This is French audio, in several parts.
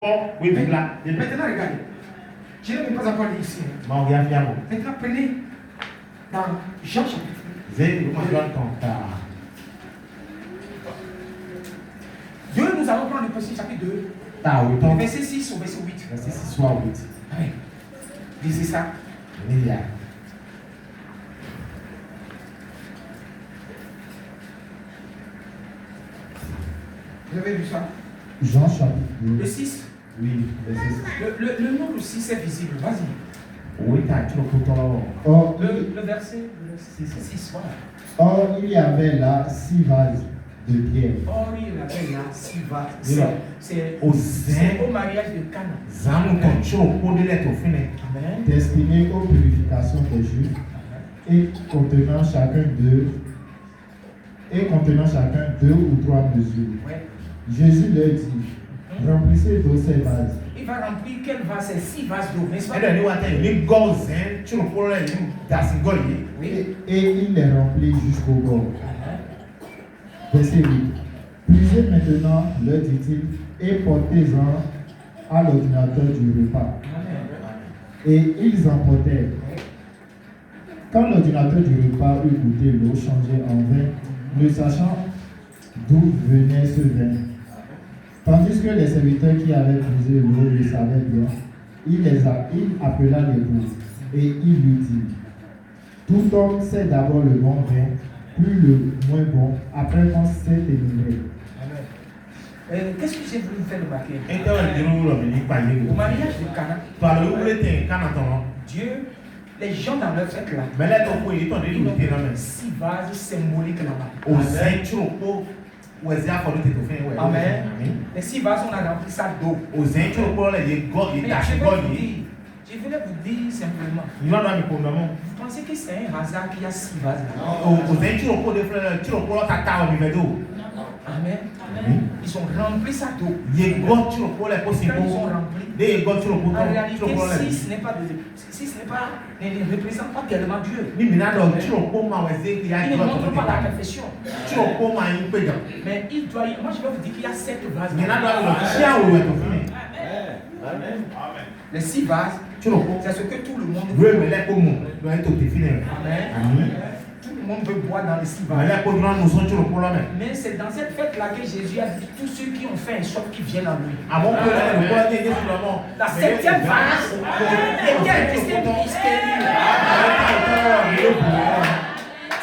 Oui, mais là. Maintenant, regardez. Je ne vais pas encore lire ici. Maintenant, prenez dans Jean chapitre 2, nous allons prendre le verset chapitre 2. Verset 6 au verset 8. Verset 6 ou 8. Amen. Lisez ça. Vous avez vu ça? Jean chapitre 2. Le 6. Oui, verset 6. Le nombre 6 est visible. Vas-y. Oui, or, le verset 6. Voilà. Or, il y avait là 6 vases de pierre. Or, il y avait là 6 vases. C'est au mariage de Cana. Amen. Destinés aux purifications des Juifs et contenant chacun deux ou 3 mesures. Ouais. Jésus leur dit, remplissez d'eau ces vases. Il va remplir quel vase? C'est 6 vases d'eau, n'est-ce pas? Oui. Et il les remplit jusqu'au bord. Verset 8. Puisez maintenant, leur dit-il, et portez-en à l'ordinateur du repas. Et ils en portèrent. Quand l'ordinateur du repas eut goûté l'eau changée en vin, ne sachant d'où venait ce vin, tandis que les serviteurs qui avaient puisé l'eau le savaient bien, il appela l'épouse et il lui dit, tout homme sait d'abord le bon vin, puis le moins bon, après qu'on s'est émigré. Qu'est-ce que j'ai voulu faire remarquer? Au mariage de Cana, Dieu, les gens dans leur fête là, ils ont 6 vases symboliques là-bas. Amen. Les 6 vases, on a rempli ça d'eau. Je voulais vous dire simplement. Vous pensez que c'est un hasard qu'il y a 6 vases là? Amen. Ils ont rempli ça d'eau. Quand ils sont remplis, en réalité, 6 ne représente pas tellement Dieu. Il ne montre pas la perfection. Mais il doit, moi je vais vous dire qu'il y a 7 vases. Les 6 vases, c'est ce que tout le monde veut. Amen. Tout le monde veut boire dans les 6 vases. Mais c'est dans cette fête-là que Jésus a dit tous ceux qui ont fait un choc qui viennent à lui. La 7e vase était restée mystérieuse.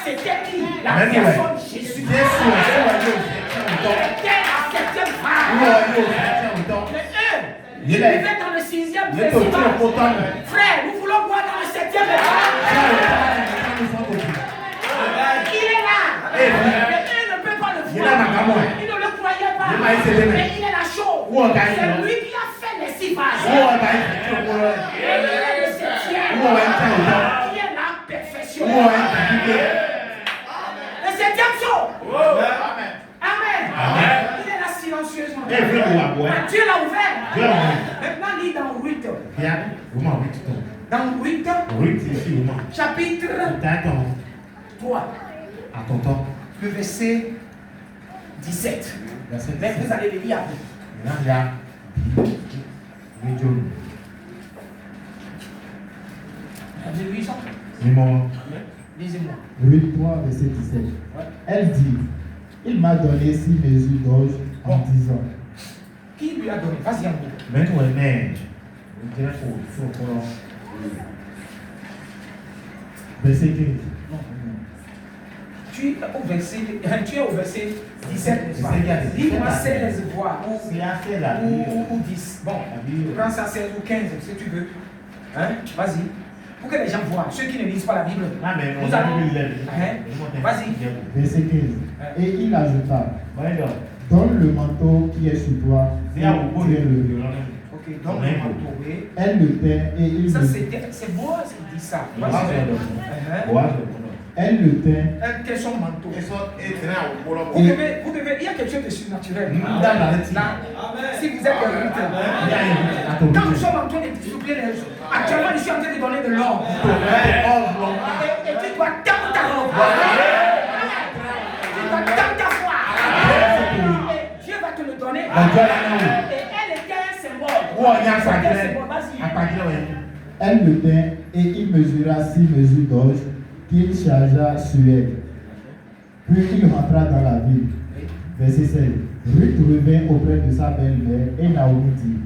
C'était qui? La personne Jésus. C'était la 7e vase. Il vivait dans le 6e festival. Frère, nous voulons boire dans le 7e vase. Il est là. Mais eux ne peuvent pas le voir. Ils ne le croyaient pas. Mais il est là chaud. C'est lui qui a fait les 6 vases. Et il est le 7e. Il est la perfection. Le 7e jour. Amen. Il est là silencieusement. Dieu l'a ouvert. Maintenant, lis dans 8. Dans 8, chapitre 3. Le verset 17. Mais vous allez le lire après. Avez-vous lu ça? Lisez-moi. 8.3, verset 17. Elle dit, il m'a donné 6 mesures d'orge en disant. Qui lui a donné? Vas-y en gros. Verset 15. Tu es au verset 17. Dis-moi 16 voix ou 10. Bon, prends ça 16 ou 15 si tu veux. Hein? Vas-y. Pour que les gens voient. Ceux qui ne lisent pas la Bible. Nous allons. Vas-y. Verset 15. Et il ajouta, donne le manteau qui est sur toi. Tiens-le. Ok, donne le manteau. Oui. Elle le tint et il ça, le c'est Boaz qui dit ça. Elle le tint. Quel est son manteau? Vous devez, il y a quelque chose de surnaturel. Si vous êtes un quand nous sommes en train de souffler les choses, actuellement, je suis en train de donner de l'or. Et tu dois tendre ta robe. Tu dois tendre ta foi. Et Dieu va te le donner. Et elle était un symbole. Elle le tint et il mesura 6 mesures d'orge qu'il chargea sur elle. Puis il rentra dans la ville. Verset 16. Ruth revint auprès de sa belle-mère et Naomi dit: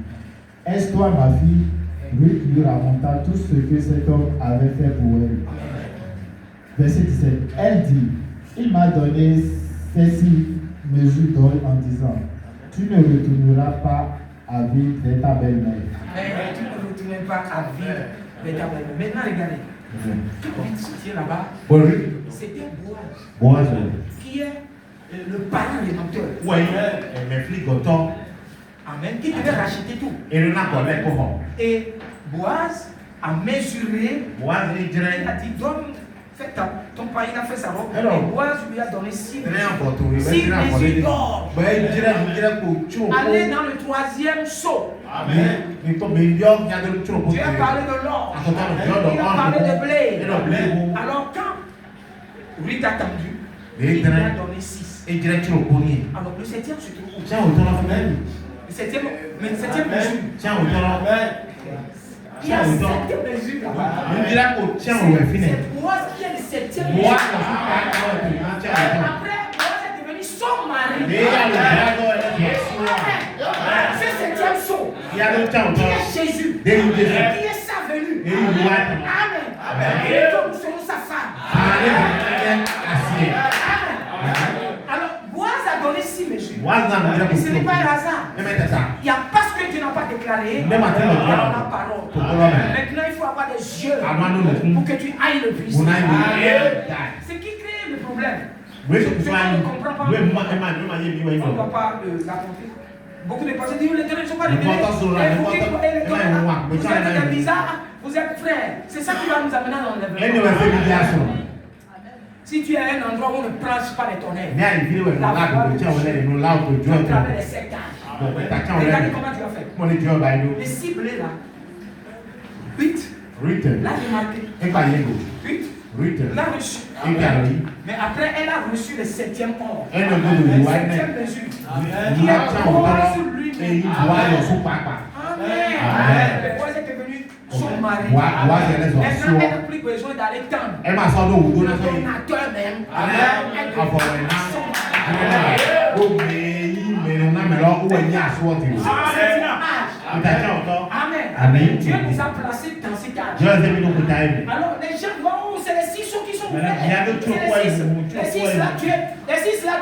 Est-ce toi ma fille? Ruth lui raconta tout ce que cet homme avait fait pour elle. Verset 17. Elle dit: Il m'a donné ces 6 mesures d'orge en disant: Tu ne retourneras pas à vivre de ta belle-mère. Tu ne retournes pas à vivre de ta belle-mère. Maintenant, regardez. Tout le monde se tient là-bas. C'était Boaz. Qui est le parent rédempteur. Amen. Qui devait racheter tout. Et Boaz a mesuré. Il a dit: donne, fais ton père, il a fait sa robe. Et Boaz lui a donné 6 mesures d'or. Allez dans le 3e seau. Dieu a parlé de l'or. Il a parlé de blé. Alors quand Ruth a tendu, il lui a donné 6. Alors le 7e se trouve où? Le 7e mesure. Il y a 7 mesures là-bas. C'est Boaz qui est le 7e mesure. Après, Boaz est devenu son mari. Ce 7e saut, qui est Jésus, qui est sa venue. Amen. Et donc nous serons sa femme. Amen. Alors, Boaz a donné 6 mesures. Et ce n'est pas un hasard. Il n'y a pas ce que Dieu n'a pas déclaré dans la parole. Maintenant, il faut avoir des yeux pour que tu ailles le plus. Ce qui crée le problème. Ce qu'on ne comprend pas, on ne va pas l'affronter. Beaucoup de personnes disent: les ténèbres ne sont pas révélées. Vous êtes des bizarres, vous êtes frères. C'est ça qui va nous amener dans l'enlèvement. Si tu es à un endroit où on ne prêche pas les tonnerres, à travers les sectages. Regardez comment tu as fait. Les cibles là. 8. Là, remarqué. 8. L'a reçu. Mais après, elle a reçu le 7e or. La 7e mesure. Qui est Boaz sur lui-même. Amen. Boaz est devenu son mari. Maintenant, elle n'a plus besoin d'aller tendre. Le donateur même. Elle devient son Amen. Dieu nous a placés dans cet âge. Alors les gens vont, c'est les 6 qui sont ouverts. Les 6 là,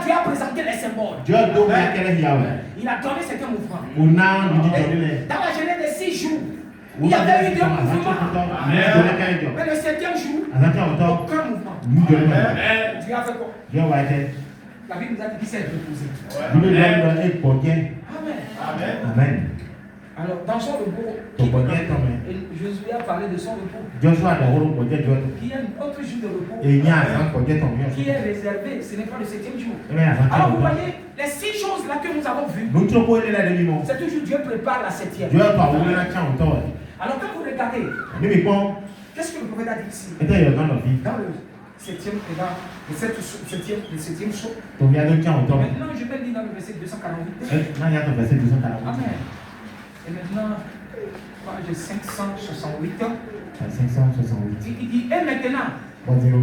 Dieu a présenté les symboles. Il a donné certains mouvements. Dans la journée des 6 jours, il y avait eu 2 mouvements. Mais le 7e jour, aucun mouvement. Dieu a fait quoi? La Bible nous a dit qu'il s'est reposé. Amen. Alors, dans son repos, Josué a parlé de son repos. Qui est un autre jour de repos qui est réservé. Ce n'est pas le 7e jour. Alors, vous voyez, les 6 choses là que nous avons vues, c'est toujours Dieu prépare la 7e. Alors, quand vous regardez, qu'est-ce que le prophète a dit ici? Dans le 7e saut. Maintenant, je vais lire dans le verset 248. Amen. Et maintenant, page 568. Il dit: et maintenant,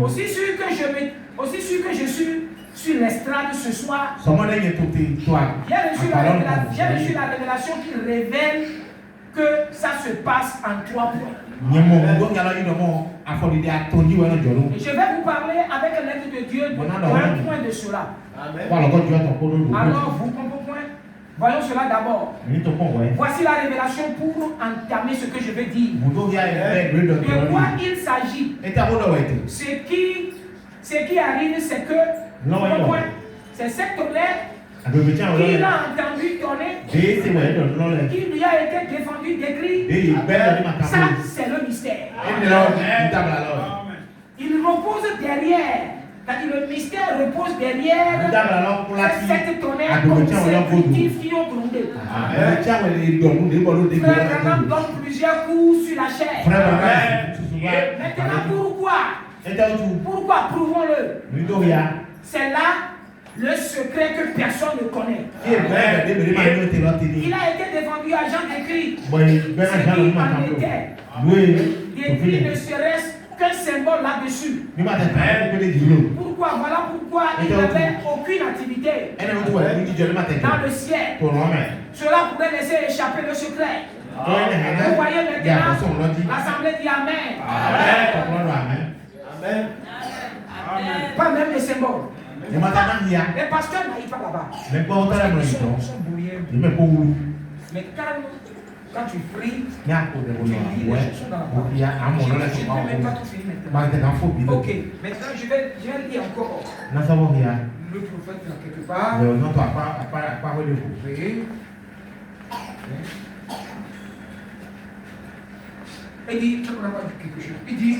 aussi sûr que je suis sur l'estrade ce soir, j'ai reçu la révélation qui révèle que ça se passe en 3 points. Et je vais vous parler avec l'aide de Dieu d'un point de cela. Alors, vous comprenez? Voyons cela d'abord. Voici la révélation pour entamer ce que je vais dire. De quoi il s'agit? Ce qui arrive, c'est que c'est cette tonnerre qu'il a entendu tonner, qui lui a été défendu d'écrit. Ça, c'est le mystère. Il repose derrière. C'est-à-dire le mystère repose derrière cette tonnerre consécutive qui ont grondé. Frère Branham donne plusieurs coups sur la chair. Maintenant, pourquoi? Pourquoi? Prouvons-le. C'est là Le secret que personne ne connaît. Il a été défendu à Jean d'écrit. Ce qui en était. D'écrit ne serait-ce qu'un symbole là-dessus. Pourquoi? Voilà pourquoi il n'avait aucune activité dans le ciel. Cela pourrait laisser échapper le secret. Vous voyez maintenant, l'assemblée dit Amen. Amen. Pas même les symboles. Les pasteurs n'arrivent pas là-bas. Ils sont brouillés. Mais quand tu pries, tu lis les chansons dans la parole. Je ne peux même pas tout finir maintenant. Ok, maintenant je vais lire encore. Le prophète là quelque part. Oui. Il dit, quelque chose. Il dit,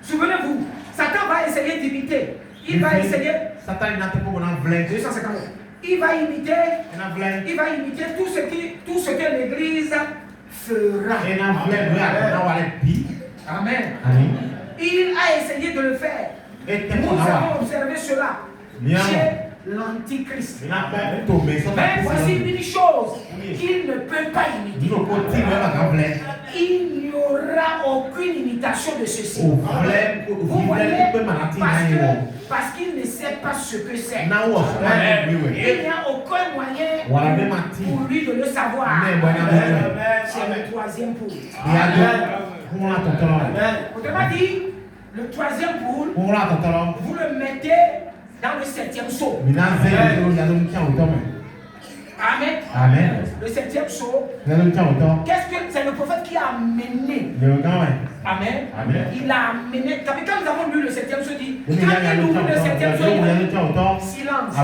souvenez-vous, Satan va essayer d'imiter. Il va essayer. 250. Il va imiter tout ce que l'Église fera. Amen. Il a essayé de le faire. Nous avons observé cela chez l'Antichrist. Mais voici une chose qu'il ne peut pas imiter. Il n'y aura aucune imitation de ceci. Vous voyez, parce qu'il ne sait pas ce que c'est. Il n'y a aucun moyen pour lui de le savoir. C'est le troisième pôle. Autrement dit, le troisième pôle, vous le mettez dans le septième sceau. Amen. Amen. Le septième sceau, qu'est-ce que c'est le prophète qui a amené? Amen. Amen. Il a amené. Quand nous avons lu le septième sceau, dit quand il ouvre le septième sceau, silence.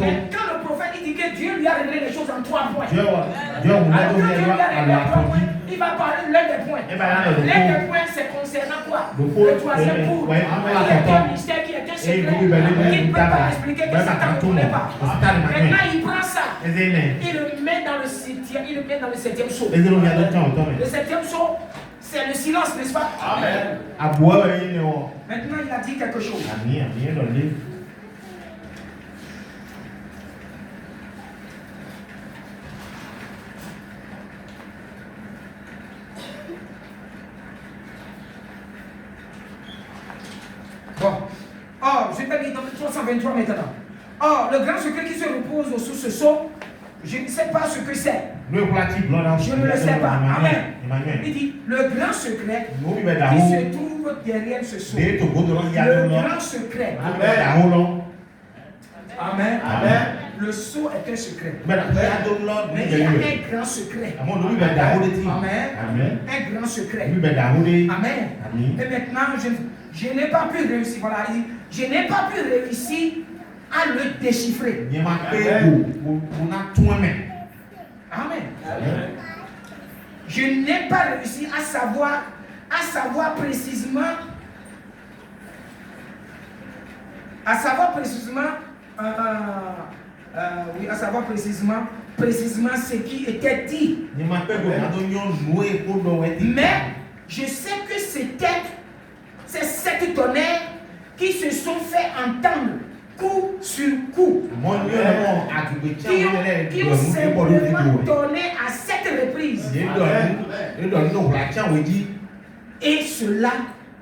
Mais quand le prophète dit que Dieu lui a révélé les choses en 3 points. Alors, quand Dieu lui a révélé en 3 points, il va parler de l'un des points. L'un des points, c'est concernant quoi? Le troisième pôle. Il y a un mystère qui est un secret. Il ne peut pas expliquer que Satan ne connaît pas. Maintenant, il prend ça. Il le met dans le septième sceau. Le septième sceau, c'est le silence, n'est-ce pas? Amen. Maintenant, il a dit quelque chose. Bon. Oh, je t'ai dit dans le 323 maintenant. Oh, le grand secret qui se repose sous ce sceau, je ne sais pas ce que c'est. Je ne le sais pas. Amen. Il dit, le grand secret qui se trouve derrière ce sceau. Le grand secret. Amen. Amen. Le sceau est un secret. Mais il y a un grand secret. Amen. Un grand secret. Amen. Et maintenant, je n'ai pas pu réussir. Voilà, je n'ai pas pu réussir à le déchiffrer. Amen. Je n'ai pas réussi à savoir précisément ce qui était dit. Mais je sais que c'est 7 tonnerres qui se sont fait entendre coup sur coup, qui ont simplement donné à 7 reprises. Et cela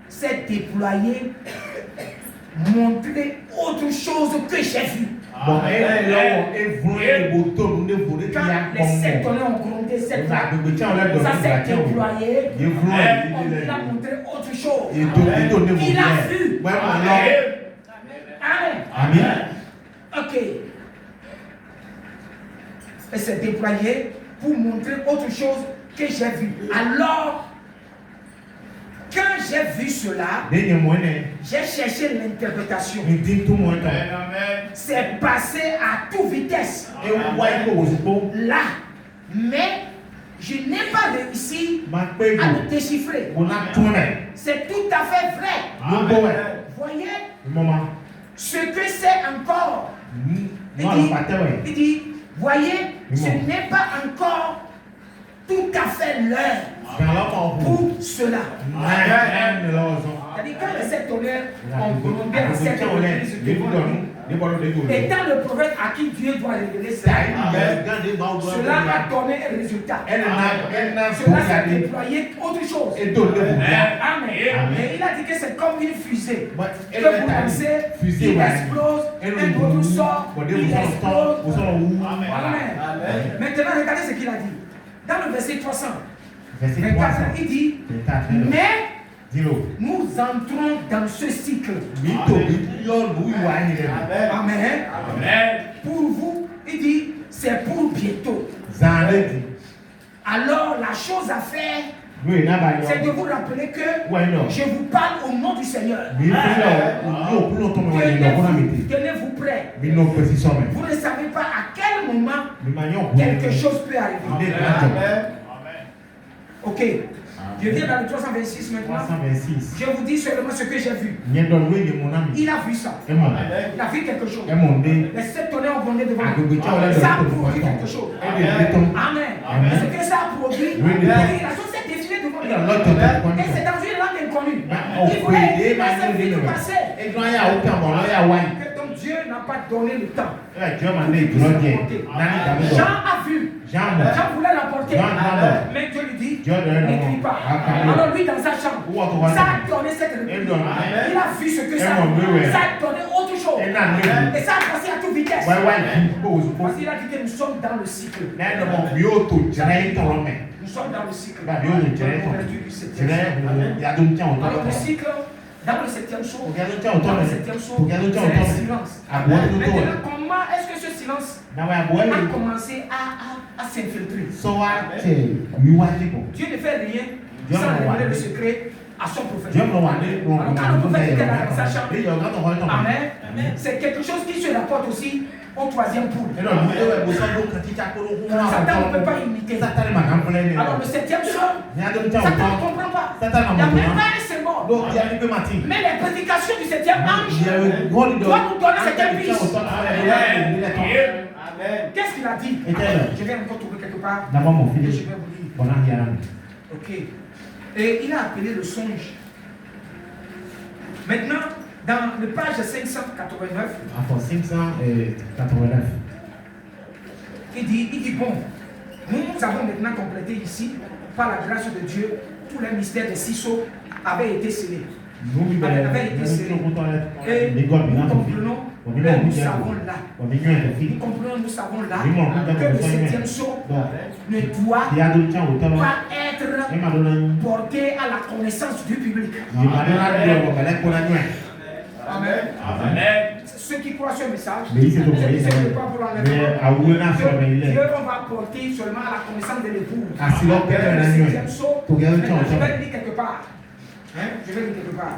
s'est déployé, montrer autre chose que j'ai vu. Quand les 7 tonnerres ont grondé, ça s'est déployé, on a montré autre chose. Il a vu. Amen. Amen. Ok. Et s'est déployé pour montrer autre chose que j'ai vu. Alors, quand j'ai vu cela, j'ai cherché l'interprétation. C'est passé à toute vitesse. Là, mais je n'ai pas réussi à le déchiffrer. C'est tout à fait vrai. Voyez ce que c'est encore. Il dit, voyez, ce n'est pas encore tout à fait l'heure pour cela. C'est-à-dire quand les 7 tonnerres ont grondé à 7 reprises devant nous, Étant le prophète à qui Dieu doit révéler cela, cela a donné un résultat. Cela s'est déployé autre chose. Amen. Et il a dit que c'est comme une fusée. Que vous lancez, il explose, un autre sort, il explose. Amen. Maintenant, regardez ce qu'il a dit. Dans le verset 300, il dit, mais nous entrons dans ce cycle. Amen. Pour vous, il dit, c'est pour bientôt. Alors, la chose à faire, c'est de vous rappeler que je vous parle au nom du Seigneur. Tenez-vous prêts. Vous ne savez pas à quel moment quelque chose peut arriver. Ok. Je viens dans le 326 maintenant. Je vous dis seulement ce que j'ai vu. Il a vu ça. Il a vu quelque chose. Les 7 tonnerres ont grondé devant lui. Ça a produit quelque chose. Amen. Ce que ça a produit, la chose s'est défilée devant lui. Et c'est dans une langue inconnue. Il voulait dire, mais c'est vite passé. Donc Dieu n'a pas donné le temps. Jean a vu. Jean voulait l'apporter. Mais Dieu lui dit, n'écris pas. Alors lui dans sa chambre, ça a donné cette réponse. Il a vu ce que ça a donné. Ça a donné autre chose. Et ça a passé à toute vitesse. Parce qu'il a dit que nous sommes dans le cycle. Nous sommes dans le cycle. Alors le cycle, dans le 7e jour, c'est un silence. Maintenant, comment est-ce que ce silence a commencé à s'infiltrer? Dieu ne fait rien sans révéler le secret à son prophète. Alors quand le prophète était là dans sa chambre, amen, c'est quelque chose qui se rapporte aussi au 3e poule. Satan ne peut pas imiter. Alors le 7e jour, Satan ne comprend pas. Il n'y a même pas un symbole. Mais les prédications du 7e ange doivent nous donner cette piste. Qu'est-ce qu'il a dit? Je vais encore trouver quelque part. Et je vais vous lire. Ok. Et il a appelé le songe. Maintenant, dans le page 589, il dit bon, nous avons maintenant complété ici, par la grâce de Dieu, tous les mystères des 6 sceaux avaient été scellés. Et nous comprenons, nous savons là. Nous comprenons, nous savons là que le 7e sceau ne doit pas être porté à la connaissance du public. Amen. Ceux qui croient ce message, Dieu on va porter seulement à la connaissance de l'épouse. Le 7e sceau, je vais le lire quelque part. Je vais lire quelque part.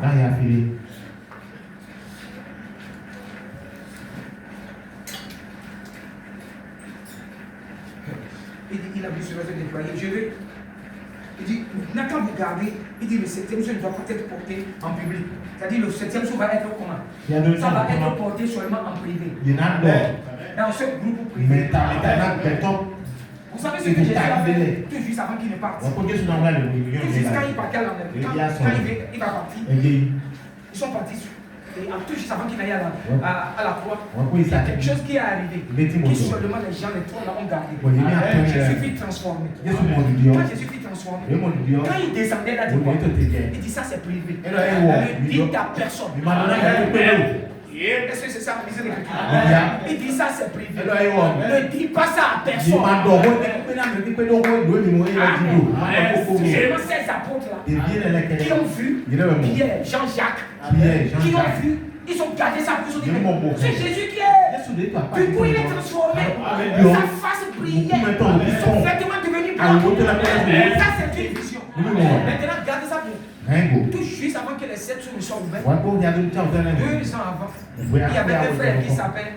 Il a vu cela se déployer. Il dit, maintenant quand vous regardez, il dit le 7e jour ne doit pas être porté en public. C'est-à-dire le 7e jour va être comment? Ça va être porté seulement en privé. Dans ce groupe privé. Vous savez ce que Jésus a fait tout juste avant qu'il ne parte? Tout juste quand il partait à l'Amérique, quand il va partir, ils sont partis tout juste avant qu'il aille à la croix. Il y a quelque chose qui est arrivé, qui seulement les gens, les trois là ont gardé. Jésus fut transformé. Quand Jésus fut transformé, quand il descendait là du bois, il dit ça c'est privé. Ne dites à personne. Est-ce que c'est ça? Il dit ça c'est privé. Ne dis pas ça à personne. Seulement ces apôtres là qui ont vu Pierre, Jean-Jacques, qui ont vu, ils ont gardé sa bouche. C'est Jésus qui est. Du coup il est transformé. Sa face brillait. Son vêtement devenu blanc. Ça c'est une vision. Maintenant gardez ça bien. Tout juste avant que les 7 jours ne soient ouverts, 2 ans avant, il y avait un frère qui s'appelle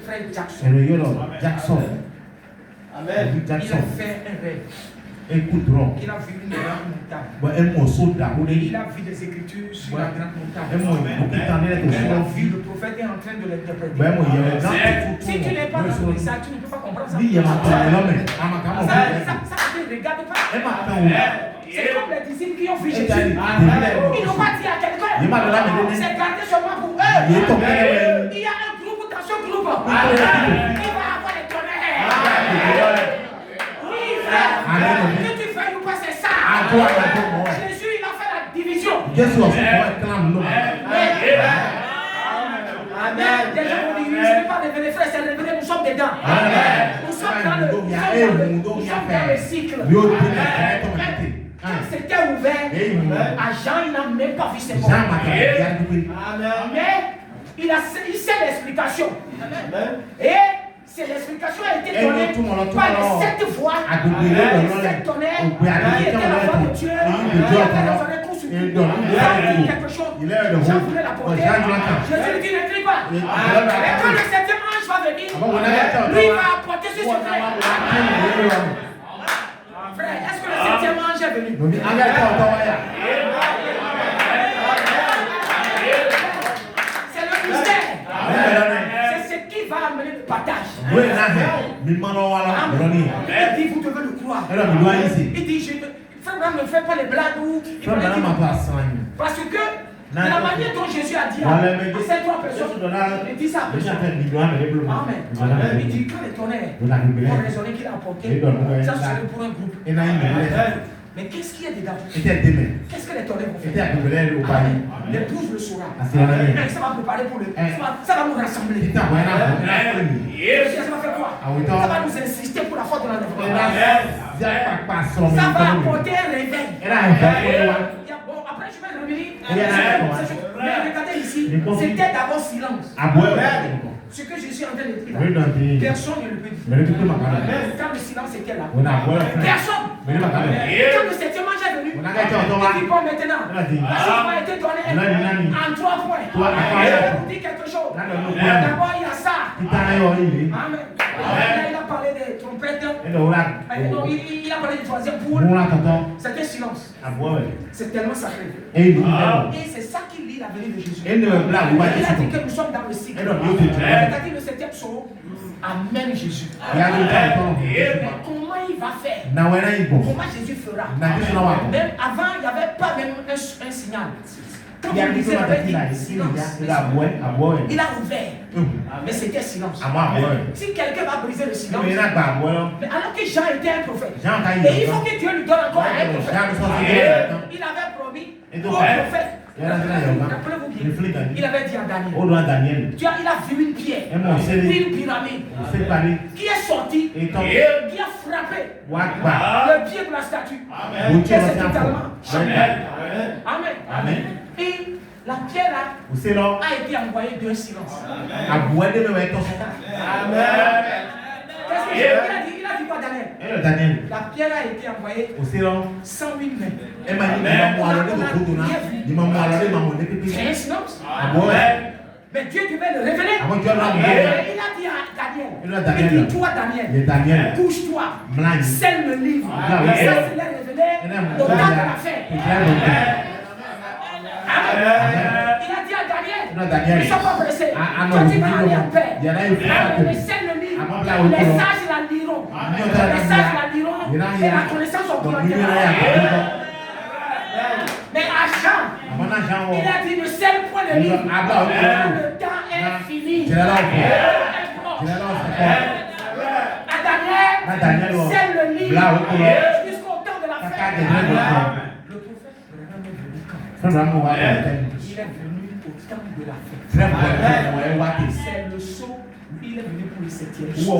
frère Jackson. Amen. Il a fait un rêve. Il a vu une grande montagne. Il a vu des écritures sur la grande montagne. Il a vu le prophète est en train de l'interpréter. Si tu n'es pas dans le message, tu ne peux pas comprendre ça. Ça ne regarde pas. C'est comme les disciples qui ont vu Jésus. Ils n'ont pas dit à quelqu'un. C'est gardé seulement pour eux. Il y a Il va avoir les tonnerres. Oui, frère. Que tu fais ou pas, c'est ça. Jésus, il a fait la division. Amen. Des gens vont dire, je ne vais pas révéler, frère, c'est révélé, nous sommes dedans. Nous sommes dans le cycle. Quand c'était ouvert, à Jean, il n'a même pas vu ses morts. Mais il sait l'explication. Et c'est l'explication a été donnée par les 7 voix, les 7 tonnerres, qui étaient la voix de Dieu, qui avait raisonné tout sur lui. Il a dit quelque chose, Jean voulait la porter. Jésus lui dit, ne crie pas. Et quand le 7e ange va venir, lui va apporter ce secret. Frère, est-ce que le 7e ange est venu? C'est le mystère. C'est ce qui va amener le partage. Il dit, vous devez le croire. Il dit, frère, ne fais pas les blagues ou... Parce que la manière dont Jésus a dit à ces 3 personnes, il dit ça à personne. Amen. Il dit que les tonnerres ont raisonné qu'il a apporté, ça serait pour un groupe. Mais qu'est-ce qu'il y a dedans? Qu'est-ce que les tonnerres vont faire? L'épouse le saura. Ça va préparer pour le... Ça va nous rassembler. Ça va faire quoi? Ça va nous insister pour la faute de l'enlèvement. Ça va apporter un réveil. Bon, après je vais revenir. Mais regardez ici, c'était d'abord silence. Ce que je suis en train de dire là, personne ne le peut dire. Quand le silence était là, personne. Quand le 7e ange est venu, il dit bon maintenant, la chose a été donnée en 3 points. Je vais vous dire quelque chose. D'abord il y a ça. Amen. Il a parlé des trompettes. Il a parlé du 3e poule. C'était silence. C'est tellement sacré. Et c'est ça qui lie la venue de Jésus. Il a dit que nous sommes dans le cycle. C'est-à-dire le 7e psaume amène Jésus. Mais comment il va faire? Comment Jésus fera? Même avant, il n'y avait pas même un signal. Quand vous lisez la Bible, silence. Il a ouvert. Mais c'était silence. Si quelqu'un va briser le silence, mais alors que Jean était un prophète, et il faut que Dieu lui donne encore un prophète. Il avait promis au prophète. Rappelez-vous bien, il avait dit à Daniel, il a vu une pierre, une pyramide qui est sortie, qui a frappé le pied de la statue. Et c'est totalement changé. Amen. Et la pierre là a été envoyée d'un silence. Amen. Qu'est-ce qu'il a dit? Il a dit quoi, Daniel? La pierre a été envoyée 108 mètres. C'est un silence. Mais Dieu devait le révéler. Il a dit à Daniel, il dit toi Daniel, couche-toi, scelle le livre. Ça c'est le révélé au temps de la fin. Il a dit à Daniel, ne sois pas pressé. Toi tu vas aller en paix. Mais scelle le livre. Les sages la liront. Et la connaissance augmentera. Mais à Jean, il a dit ne scelle point le livre. Le temps est fini. À Daniel, scelle le livre jusqu'au temps de la fin. Le prophète Branham est venu quand? Il est venu au temps de la fin. C'est le saut. Il est venu pour le 7e jour.